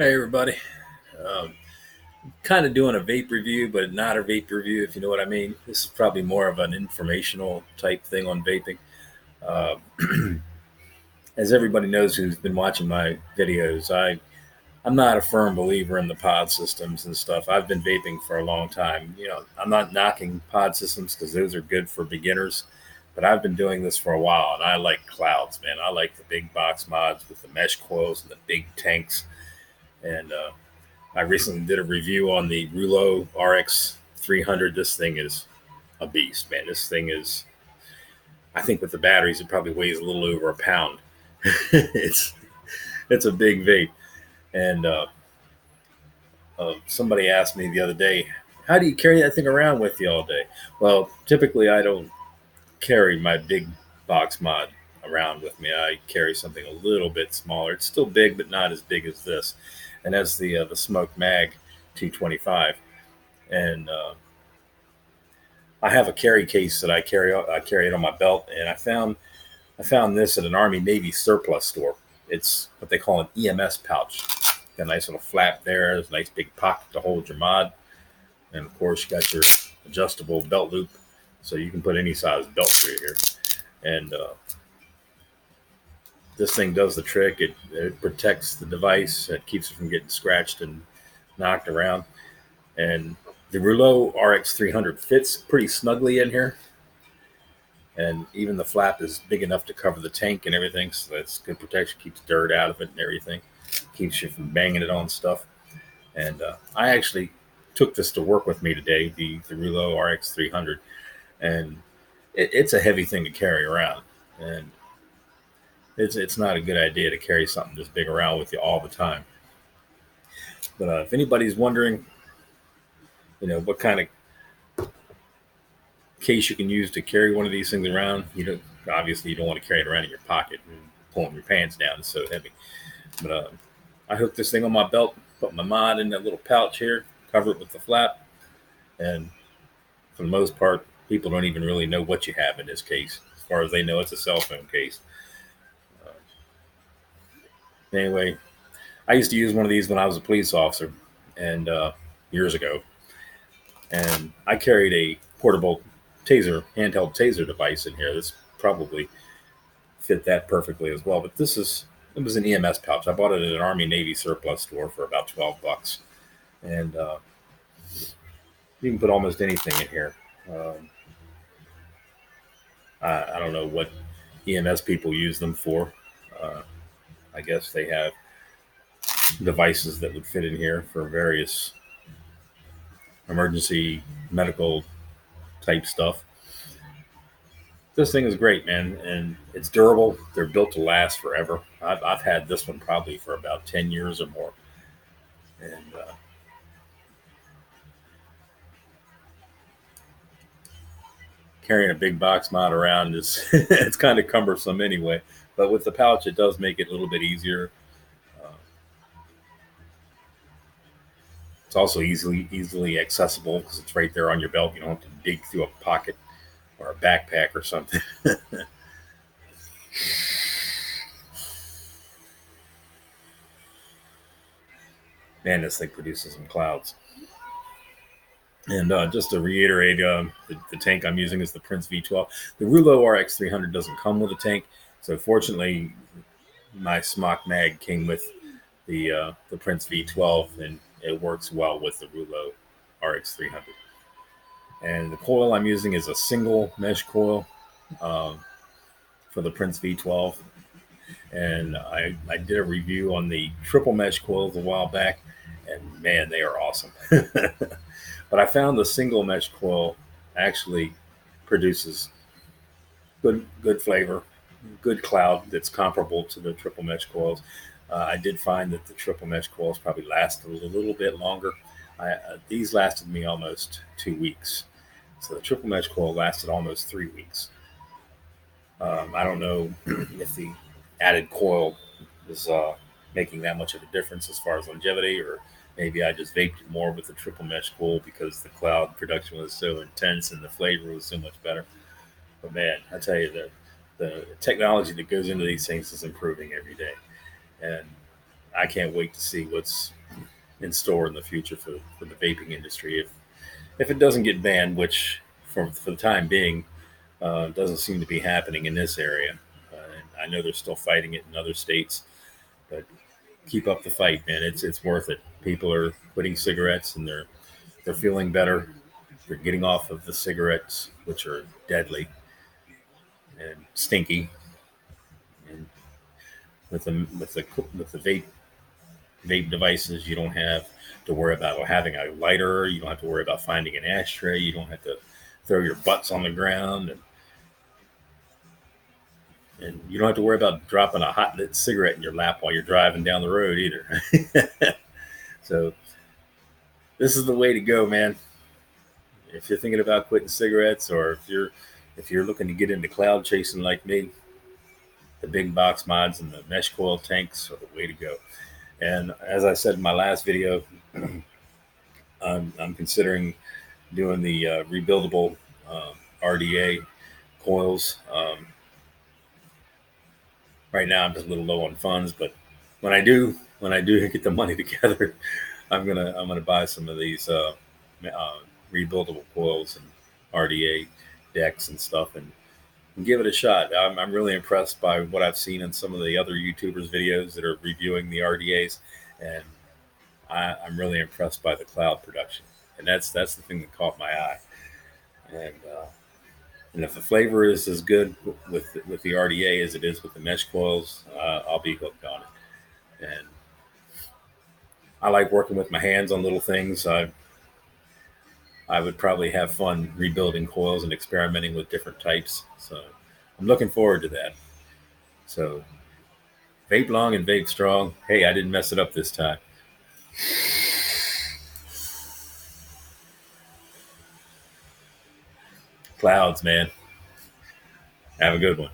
Hey everybody. Um, Kind of doing a vape review, but not a vape review, if you know what I mean. This is probably more of an informational type thing on vaping. Uh, as everybody knows who's been watching my videos, I'm not a firm believer in the pod systems and stuff. I've been vaping for a long time. I'm not knocking pod systems because those are good for beginners, but I've been doing this for a while, and I like clouds, man. I like the big box mods with the mesh coils and the big tanks. And I recently did a review on the Rulo RX 300. This thing is a beast, man. This thing is, I think with the batteries, it probably weighs a little over a pound. it's it's a big vape. And somebody asked me the other day, how do you carry that thing around with you all day? Well, typically I don't carry my big box mod around with me. I carry something a little bit smaller. It's still big, but not as big as this. And that's the Smoke Mag 225. And I have a carry case that I carry. I carry it on my belt, and I found this at an Army Navy surplus store. It's what they call an EMS pouch. Got a nice little flap there. There's a nice big pocket to hold your mod, and of course you got your adjustable belt loop, so you can put any size belt through here. And this thing does the trick. It protects the device. It keeps it from getting scratched and knocked around. And the Rouleau RX 300 fits pretty snugly in here, and even the flap is big enough to cover the tank and everything, so that's good protection. Keeps dirt out of it and everything. Keeps you from banging it on stuff. And I actually took this to work with me today, the Rouleau RX 300, and it's a heavy thing to carry around, and it's not a good idea to carry something this big around with you all the time. But if anybody's wondering, what kind of case you can use to carry one of these things around, obviously you don't want to carry it around in your pocket and pulling your pants down. It's so heavy. But I hooked this thing on my belt, put my mod in that little pouch here, cover it with the flap, and for the most part, people don't even really know what you have in this case. As far as they know, it's a cell phone case. Uh, anyway, I used to use one of these when I was a police officer, and years ago, and I carried a portable handheld taser device in here. This probably fit that perfectly as well. But it was an EMS pouch. I bought it at an Army Navy surplus store for about $12, and you can put almost anything in here. Um, I don't know what EMS people use them for. Uh, I guess they have devices that would fit in here for various emergency medical type stuff. This thing is great, man, and it's durable. They're built to last forever. I've had this one probably for about 10 years or more. And carrying a big box mod around is it's kind of cumbersome anyway. But with the pouch, it does make it a little bit easier. Uh, it's also easily accessible because it's right there on your belt. You don't have to dig through a pocket or a backpack or something. Man, this thing produces some clouds. And just to reiterate, the tank I'm using is the Prince V12. The Rouleau RX 300 doesn't come with a tank, so fortunately, my Smock Mag came with the Prince V12, and it works well with the Rouleau RX 300. And the coil I'm using is a single mesh coil um, for the Prince V12. And I did a review on the triple mesh coils a while back, and man, they are awesome. But I found the single mesh coil actually produces good flavor, good cloud that's comparable to the triple mesh coils. I did find that the triple mesh coils probably last a little bit longer. These lasted me almost 2 weeks, so the triple mesh coil lasted almost 3 weeks. I don't know if the added coil is making that much of a difference as far as longevity, or maybe I just vaped more with the triple mesh coil because the cloud production was so intense and the flavor was so much better. But man, I tell you, the technology that goes into these things is improving every day. And I can't wait to see what's in store in the future for the vaping industry. If it doesn't get banned, which for the time being doesn't seem to be happening in this area. And I know they're still fighting it in other states, but keep up the fight, man. It's worth it. People are quitting cigarettes and they're feeling better. They're getting off of the cigarettes, which are deadly and stinky. And with the vape devices, you don't have to worry about having a lighter. You don't have to worry about finding an ashtray. You don't have to throw your butts on the ground, and you don't have to worry about dropping a hot lit cigarette in your lap while you're driving down the road either. So this is the way to go, man. If you're thinking about quitting cigarettes, or if you're looking to get into cloud chasing like me, the big box mods and the mesh coil tanks are the way to go. And as I said in my last video, I'm considering doing the rebuildable RDA coils. Right now, I'm just a little low on funds, but when I do get the money together, I'm gonna buy some of these uh, rebuildable coils and RDA decks and stuff, and give it a shot. I'm really impressed by what I've seen in some of the other YouTubers' videos that are reviewing the RDAs, and I'm really impressed by the cloud production, and that's the thing that caught my eye. And and if the flavor is as good with the RDA as it is with the mesh coils, I'll be hooked on it. And I like working with my hands on little things. I would probably have fun rebuilding coils and experimenting with different types. So I'm looking forward to that. So vape long and vape strong. Hey, I didn't mess it up this time. Clouds, man. Have a good one.